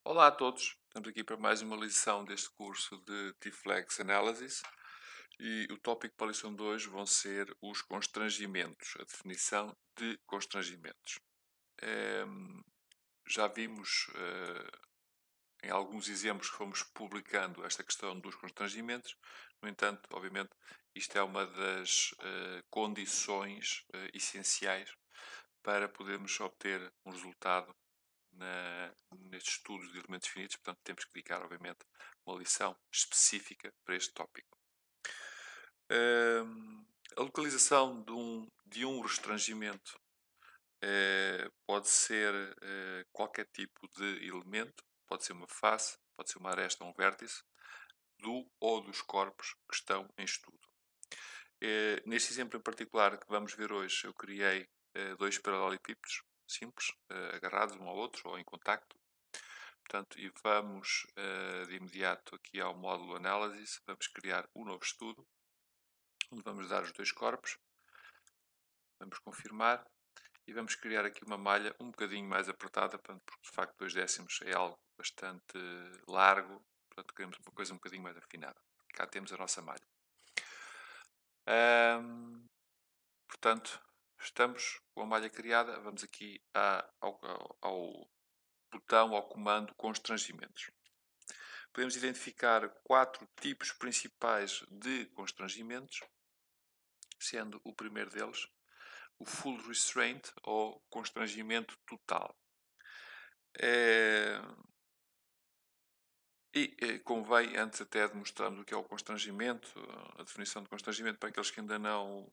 Olá a todos, estamos aqui para mais uma lição deste curso de T-Flex Analysis e o tópico para a lição de hoje vão ser os constrangimentos, a definição de constrangimentos. Ehm, Já vimos em alguns exemplos que fomos publicando esta questão dos constrangimentos, no entanto, obviamente, isto é uma das condições essenciais para podermos obter um resultado nestes estudos de elementos finitos, portanto temos que dedicar, obviamente, uma lição específica para este tópico. A localização de um restrangimento pode ser qualquer tipo de elemento, pode ser uma face, pode ser uma aresta ou um vértice, do ou dos corpos que estão em estudo. Neste exemplo em particular que vamos ver hoje, eu criei dois paralelepípedos simples, agarrados um ao outro ou em contacto. Portanto, e vamos de imediato aqui ao módulo Analysis, vamos criar um novo estudo, onde vamos dar os dois corpos, vamos confirmar e vamos criar aqui uma malha um bocadinho mais apertada, portanto, porque de facto 2 décimos é algo bastante largo, portanto queremos uma coisa um bocadinho mais afinada. Cá temos a nossa malha. Portanto, estamos com a malha criada, vamos aqui ao botão, ao comando constrangimentos. Podemos identificar 4 tipos principais de constrangimentos, sendo o primeiro deles o full restraint ou constrangimento total. Convém, antes até de mostrarmos o que é o constrangimento, a definição de constrangimento para aqueles que ainda não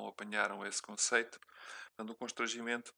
apanharam esse conceito, portanto, o constrangimento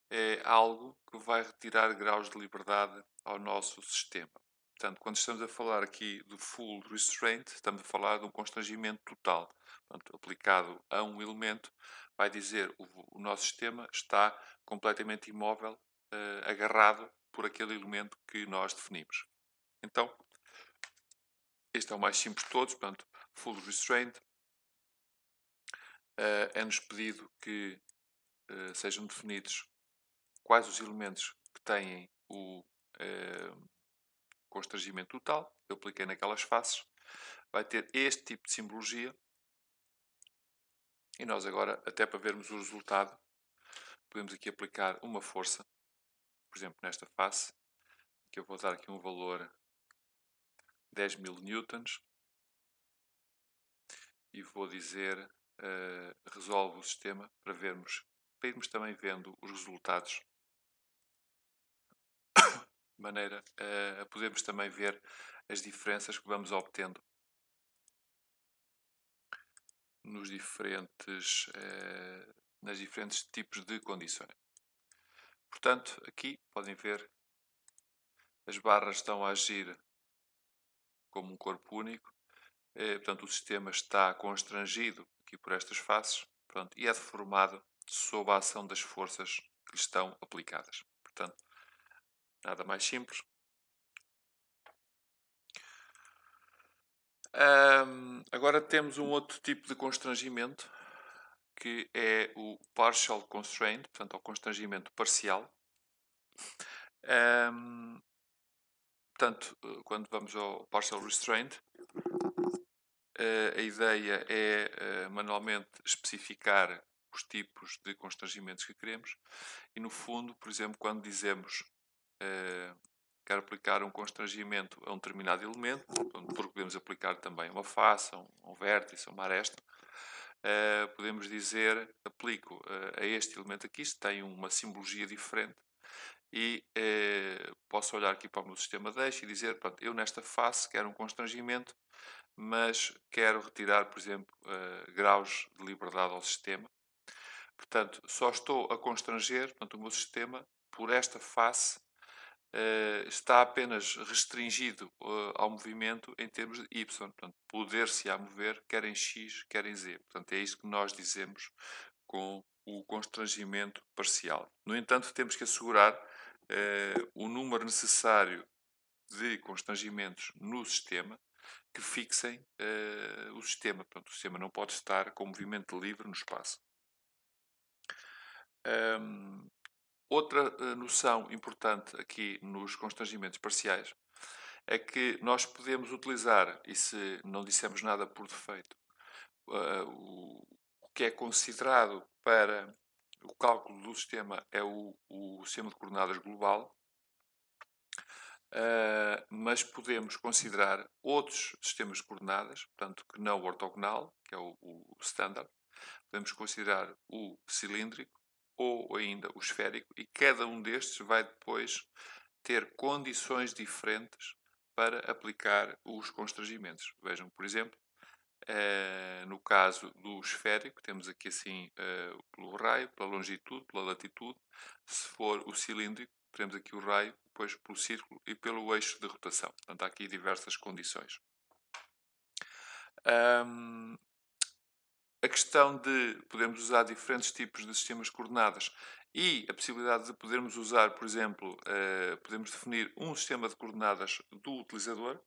é algo que vai retirar graus de liberdade ao nosso sistema. Portanto, quando estamos a falar aqui do full restraint, estamos a falar de um constrangimento total. Portanto, aplicado a um elemento, vai dizer o nosso sistema está completamente imóvel, agarrado por aquele elemento que nós definimos. Então, este é o mais simples de todos, portanto, full restraint. É-nos pedido que sejam definidos quais os elementos que têm o constrangimento total. Eu apliquei naquelas faces. Vai ter este tipo de simbologia. E nós agora, até para vermos o resultado, podemos aqui aplicar uma força. Por exemplo, nesta face, que eu vou dar aqui um valor 10.000 newtons. E vou dizer, resolve o sistema, para irmos também vendo os resultados. De maneira a podermos também ver as diferenças que vamos obtendo nas diferentes tipos de condições. Portanto, aqui podem ver, as barras estão a agir como um corpo único. Portanto, o sistema está constrangido aqui por estas faces, portanto, e é deformado sob a ação das forças que lhe estão aplicadas. Portanto, nada mais simples. Agora temos um outro tipo de constrangimento, que é o partial constraint, portanto, o constrangimento parcial. Portanto, quando vamos ao partial restraint, a ideia é manualmente especificar os tipos de constrangimentos que queremos e, no fundo, por exemplo, quando dizemos quero aplicar um constrangimento a um determinado elemento, porque podemos aplicar também uma face, um vértice, uma aresta, podemos dizer aplico a este elemento aqui, isto tem uma simbologia diferente, e posso olhar aqui para o meu sistema de eixo e dizer, pronto, eu nesta face quero um constrangimento, mas quero retirar, por exemplo, graus de liberdade ao sistema. Portanto, só estou a constranger, portanto, o meu sistema, por esta face, está apenas restringido ao movimento em termos de y. Portanto, poder-se a mover, quer em x, quer em z. Portanto, é isto que nós dizemos com o constrangimento parcial. No entanto, temos que assegurar o número necessário de constrangimentos no sistema que fixem o sistema. Portanto, o sistema não pode estar com movimento livre no espaço. Outra noção importante aqui nos constrangimentos parciais é que nós podemos utilizar, e se não dissermos nada por defeito, o que é considerado para o cálculo do sistema é o sistema de coordenadas global, mas podemos considerar outros sistemas de coordenadas, portanto, que não o ortogonal, que é o standard. Podemos considerar o cilíndrico ou ainda o esférico, e cada um destes vai depois ter condições diferentes para aplicar os constrangimentos. Vejam, por exemplo, no caso do esférico, temos aqui assim pelo raio, pela longitude, pela latitude. Se for o cilíndrico, teremos aqui o raio, depois pelo círculo e pelo eixo de rotação. Portanto, há aqui diversas condições. A questão de podermos usar diferentes tipos de sistemas de coordenadas e a possibilidade de podermos usar, por exemplo, podemos definir um sistema de coordenadas do utilizador,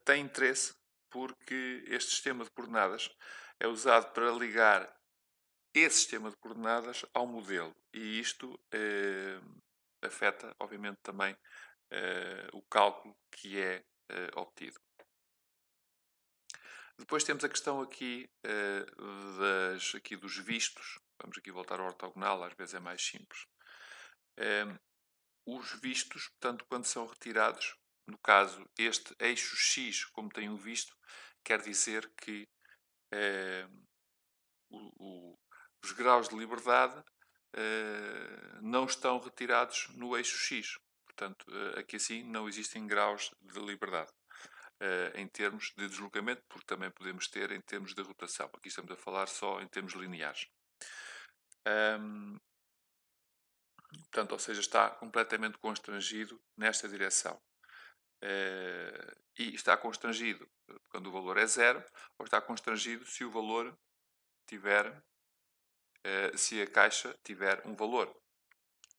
tem interesse porque este sistema de coordenadas é usado para ligar esse sistema de coordenadas ao modelo, e isto afeta, obviamente, também o cálculo que é obtido. Depois temos a questão aqui, aqui dos vistos. Vamos aqui voltar ao ortogonal, às vezes é mais simples. Os vistos, portanto, quando são retirados, no caso, este eixo X, como tem um visto, quer dizer que os graus de liberdade não estão retirados no eixo X. Portanto, aqui assim não existem graus de liberdade em termos de deslocamento, porque também podemos ter em termos de rotação. Aqui estamos a falar só em termos lineares. Portanto, ou seja, está completamente constrangido nesta direção. E está constrangido quando o valor é zero, ou está constrangido se o valor tiver, se a caixa tiver um valor.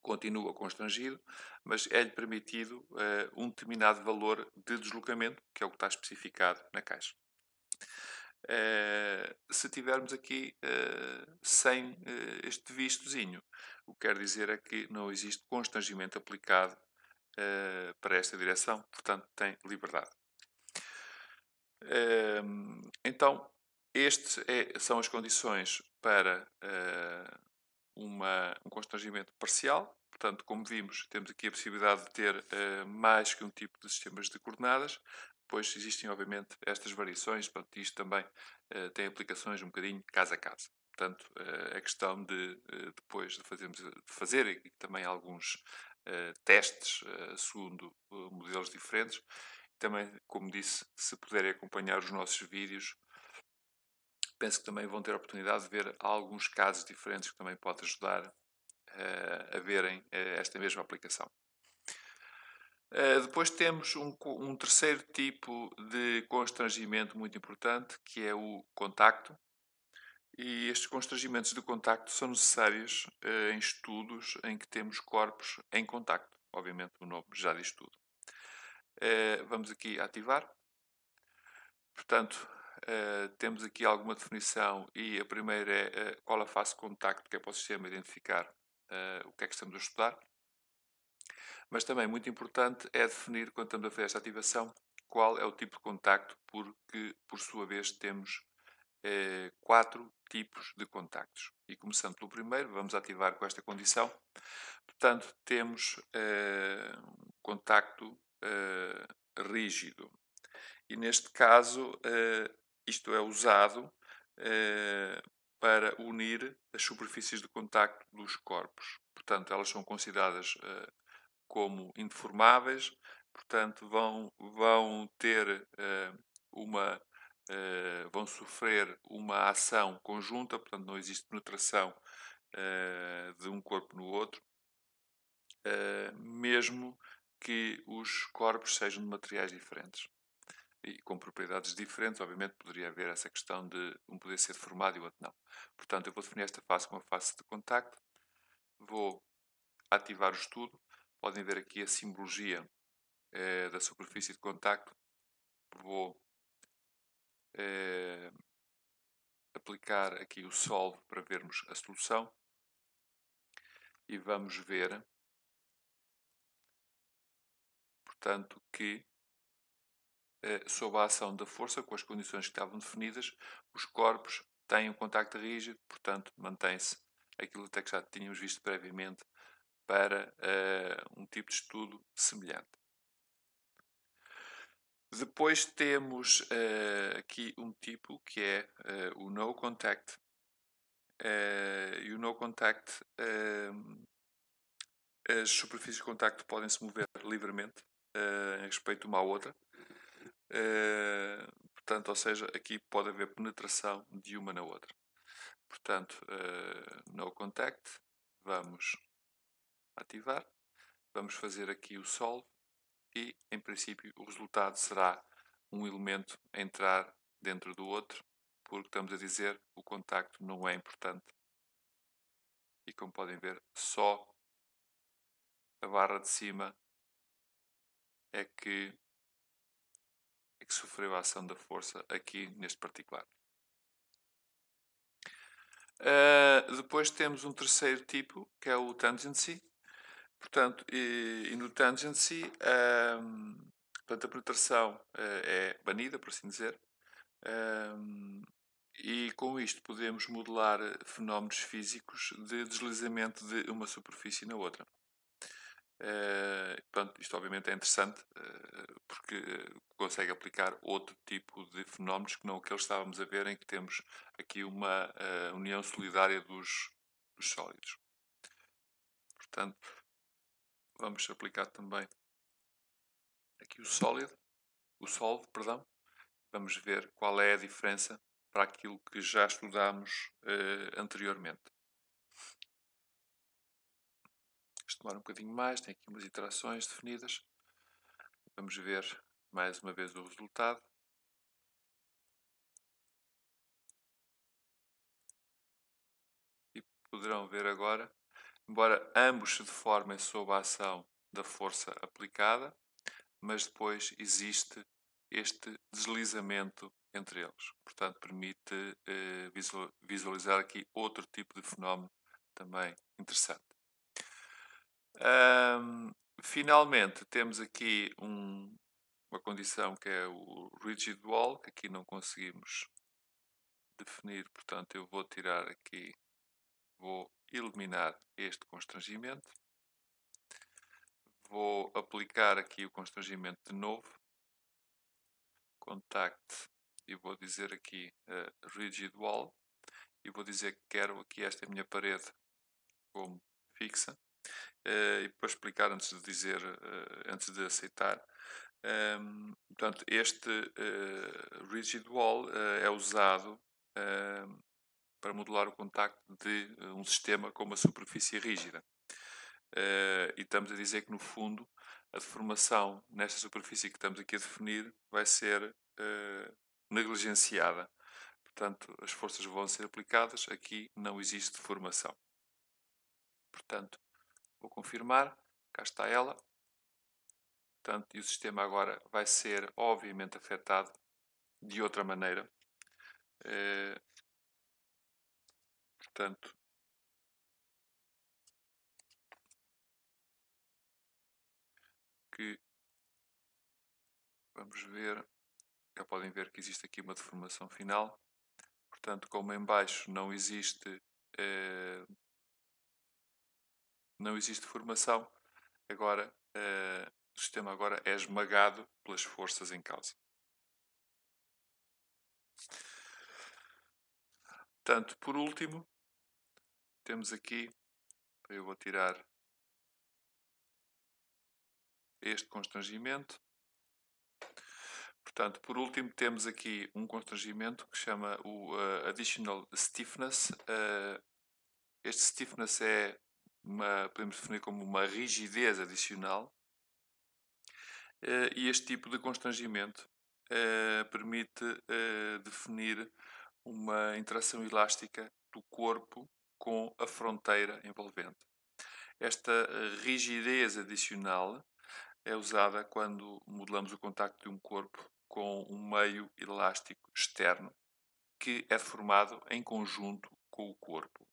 Continua constrangido, mas é-lhe permitido um determinado valor de deslocamento, que é o que está especificado na caixa. Se tivermos aqui sem este vistozinho, o que quer dizer é que não existe constrangimento aplicado para esta direção, portanto tem liberdade. Então, estas são as condições para um constrangimento parcial. Portanto, como vimos, temos aqui a possibilidade de ter mais que um tipo de sistemas de coordenadas. Depois existem, obviamente, estas variações. Portanto, isto também tem aplicações um bocadinho caso a caso. Portanto, é questão de depois de fazer e também alguns testes segundo modelos diferentes. Também, como disse, se puderem acompanhar os nossos vídeos, penso que também vão ter a oportunidade de ver alguns casos diferentes que também pode ajudar a verem esta mesma aplicação. Depois temos um terceiro tipo de constrangimento muito importante, que é o contacto. E estes constrangimentos de contacto são necessários em estudos em que temos corpos em contacto. Obviamente o nome já diz tudo. Vamos aqui ativar. Portanto, temos aqui alguma definição, e a primeira é qual a fase de contacto, que é para o sistema identificar o que é que estamos a estudar. Mas também muito importante é definir, quando estamos a fazer esta ativação, qual é o tipo de contacto, porque por sua vez temos 4 tipos de contactos. E começando pelo primeiro, vamos ativar com esta condição. Portanto, temos um contacto rígido. E neste caso, isto é usado para unir as superfícies de contacto dos corpos. Portanto, elas são consideradas como indeformáveis, portanto, vão ter vão sofrer uma ação conjunta, portanto, não existe penetração de um corpo no outro, mesmo que os corpos sejam de materiais diferentes e com propriedades diferentes. Obviamente poderia haver essa questão de um poder ser deformado e o outro não. Portanto, eu vou definir esta face como uma face de contacto, vou ativar o estudo. Podem ver aqui a simbologia da superfície de contacto. Vou aplicar aqui o solve para vermos a solução. e vamos ver, portanto, que sob a ação da força, com as condições que estavam definidas, os corpos têm um contacto rígido, portanto, mantém-se aquilo até que já tínhamos visto previamente para um tipo de estudo semelhante. Depois temos aqui um tipo que é o no contact. E o no contact, as superfícies de contacto podem se mover livremente em respeito uma à outra. Portanto, ou seja, aqui pode haver penetração de uma na outra. Portanto, no contact, vamos ativar, vamos fazer aqui o solve e, em princípio, o resultado será um elemento a entrar dentro do outro, porque estamos a dizer o contacto não é importante. E como podem ver, só a barra de cima é que sofreu a ação da força aqui neste particular. Depois temos um terceiro tipo, que é o tangency. Portanto, e no tangency, portanto, a penetração é banida, por assim dizer. E com isto podemos modelar fenómenos físicos de deslizamento de uma superfície na outra. Pronto, isto obviamente é interessante porque consegue aplicar outro tipo de fenómenos que não aqueles que estávamos a ver, em que temos aqui uma união solidária dos sólidos. Portanto, vamos aplicar também aqui o solve, perdão. Vamos ver qual é a diferença para aquilo que já estudámos anteriormente. Isto demora um bocadinho mais, tem aqui umas iterações definidas. Vamos ver mais uma vez o resultado. E poderão ver agora, embora ambos se deformem sob a ação da força aplicada, mas depois existe este deslizamento entre eles. Portanto, permite visualizar aqui outro tipo de fenómeno também interessante. Finalmente, temos aqui uma condição que é o rigid wall, que aqui não conseguimos definir, portanto eu vou tirar aqui, vou eliminar este constrangimento, vou aplicar aqui o constrangimento de novo, contact, e vou dizer aqui rigid wall, e vou dizer que quero aqui esta minha parede como fixa. E para explicar antes de dizer, antes de aceitar, portanto, este rigid wall é usado para modelar o contacto de um sistema com uma superfície rígida. E estamos a dizer que, no fundo, a deformação nesta superfície que estamos aqui a definir vai ser negligenciada. Portanto, as forças vão ser aplicadas, aqui não existe deformação. Portanto, vou confirmar, cá está ela. Portanto, e o sistema agora vai ser, obviamente, afetado de outra maneira. Portanto, que vamos ver, já podem ver que existe aqui uma deformação final. Portanto, como em baixo não existe deformação, agora o sistema agora é esmagado pelas forças em causa. Portanto, por último, temos aqui, eu vou tirar este constrangimento. Portanto, por último, temos aqui um constrangimento que se chama o additional stiffness. Este stiffness podemos definir como uma rigidez adicional. E este tipo de constrangimento permite definir uma interação elástica do corpo com a fronteira envolvente. Esta rigidez adicional é usada quando modelamos o contacto de um corpo com um meio elástico externo que é formado em conjunto com o corpo.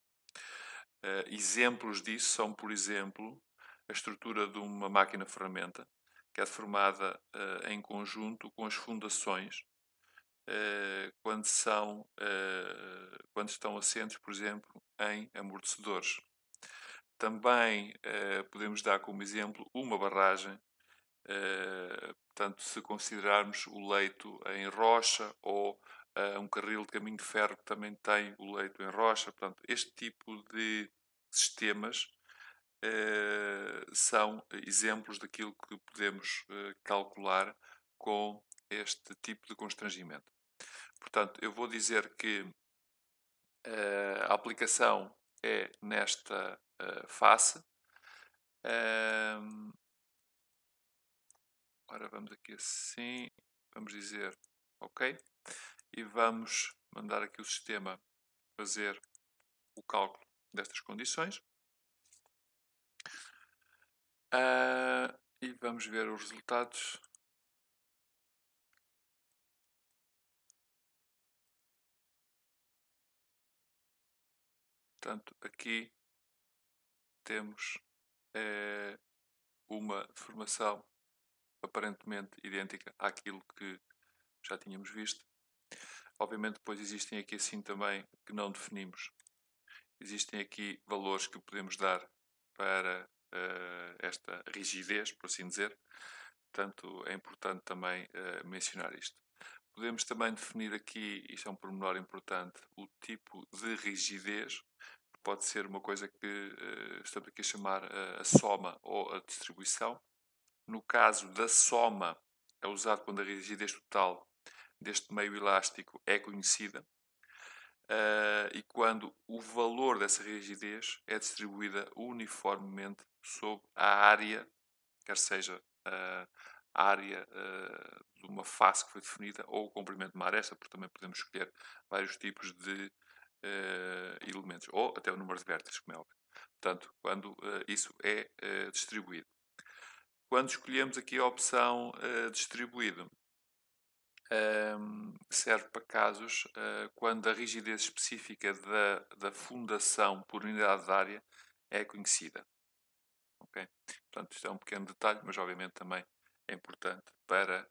Exemplos disso são, por exemplo, a estrutura de uma máquina-ferramenta, que é formada em conjunto com as fundações, quando estão assentes, por exemplo, em amortecedores. Também podemos dar como exemplo uma barragem, portanto, se considerarmos o leito em rocha ou um carril de caminho de ferro que também tem o leito em rocha. Portanto, este tipo de sistemas são exemplos daquilo que podemos calcular com este tipo de constrangimento. Portanto, eu vou dizer que a aplicação é nesta face. Ora, vamos aqui assim, vamos dizer OK, e vamos mandar aqui o sistema fazer o cálculo destas condições. E vamos ver os resultados. Portanto, aqui temos uma deformação aparentemente idêntica àquilo que já tínhamos visto. Obviamente depois existem aqui assim também que não definimos. Existem aqui valores que podemos dar para esta rigidez, por assim dizer. Portanto, é importante também mencionar isto. Podemos também definir aqui, isto é um pormenor importante, o tipo de rigidez, que pode ser uma coisa que estamos aqui a chamar a soma ou a distribuição. No caso da soma, é usado quando a rigidez total deste meio elástico é conhecida e quando o valor dessa rigidez é distribuída uniformemente sobre a área, quer seja a área de uma face que foi definida ou o comprimento de uma aresta, porque também podemos escolher vários tipos de elementos, ou até o número de vértices, como é óbvio. Portanto, quando isso é distribuído. Quando escolhemos aqui a opção distribuído, serve para casos quando a rigidez específica da fundação por unidade de área é conhecida. Okay? Portanto, isto é um pequeno detalhe, mas obviamente também é importante para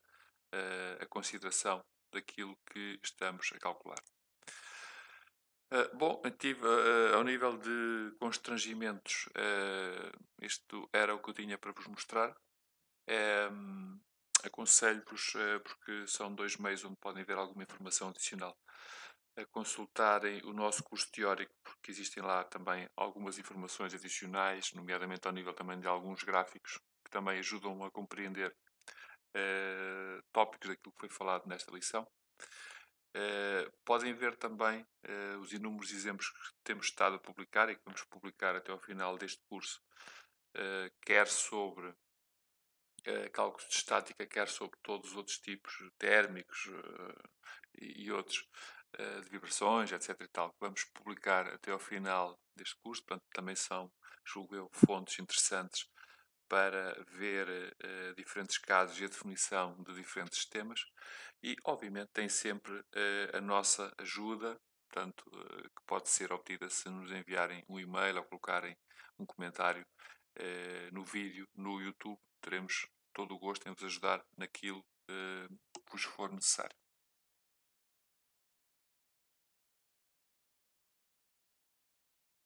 a consideração daquilo que estamos a calcular. Bom, tive, ao nível de constrangimentos, isto era o que eu tinha para vos mostrar. Aconselho-vos, porque são 2 meios onde podem ver alguma informação adicional, a consultarem o nosso curso teórico, porque existem lá também algumas informações adicionais, nomeadamente ao nível também de alguns gráficos, que também ajudam a compreender tópicos daquilo que foi falado nesta lição. Podem ver também os inúmeros exemplos que temos estado a publicar e que vamos publicar até ao final deste curso, quer sobre cálculos de estática, quer sobre todos os outros tipos térmicos e outros de vibrações, etc. e tal, que vamos publicar até ao final deste curso. Portanto, também são, julgo eu, fontes interessantes para ver diferentes casos e a definição de diferentes sistemas e, obviamente, tem sempre a nossa ajuda, portanto, que pode ser obtida se nos enviarem um e-mail ou colocarem um comentário no vídeo, no YouTube. Teremos todo o gosto em vos ajudar naquilo que vos for necessário.